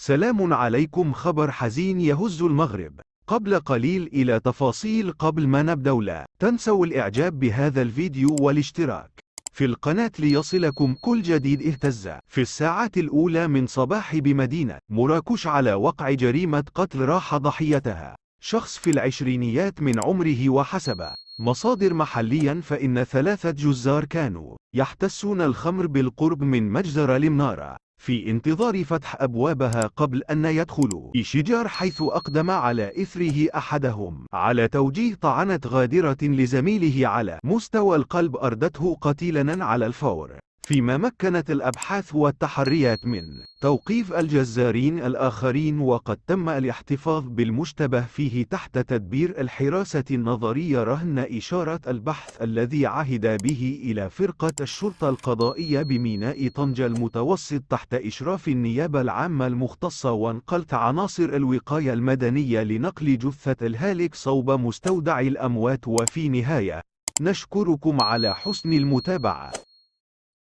سلام عليكم. خبر حزين يهز المغرب. قبل قليل إلى تفاصيل. قبل ما نبدأ لا تنسوا الإعجاب بهذا الفيديو والاشتراك في القناة ليصلكم كل جديد. اهتز في الساعات الأولى من صباح بمدينة مراكش على وقع جريمة قتل راح ضحيتها شخص في العشرينيات من عمره، وحسب مصادر محليا فإن 3 جزار كانوا يحتسون الخمر بالقرب من مجزرة المنارة في انتظار فتح أبوابها قبل أن يدخلوا شجار، حيث أقدم على إثره أحدهم على توجيه طعنة غادرة لزميله على مستوى القلب أردته قتيلا على الفور، فيما مكنت الأبحاث والتحريات من توقيف الجزارين الآخرين. وقد تم الاحتفاظ بالمشتبه فيه تحت تدبير الحراسة النظرية رهن إشارة البحث الذي عهد به إلى فرقة الشرطة القضائية بميناء طنجة المتوسط تحت إشراف النيابة العامة المختصة، وانقلت عناصر الوقاية المدنية لنقل جثة الهالك صوب مستودع الأموات. وفي نهاية نشكركم على حسن المتابعة.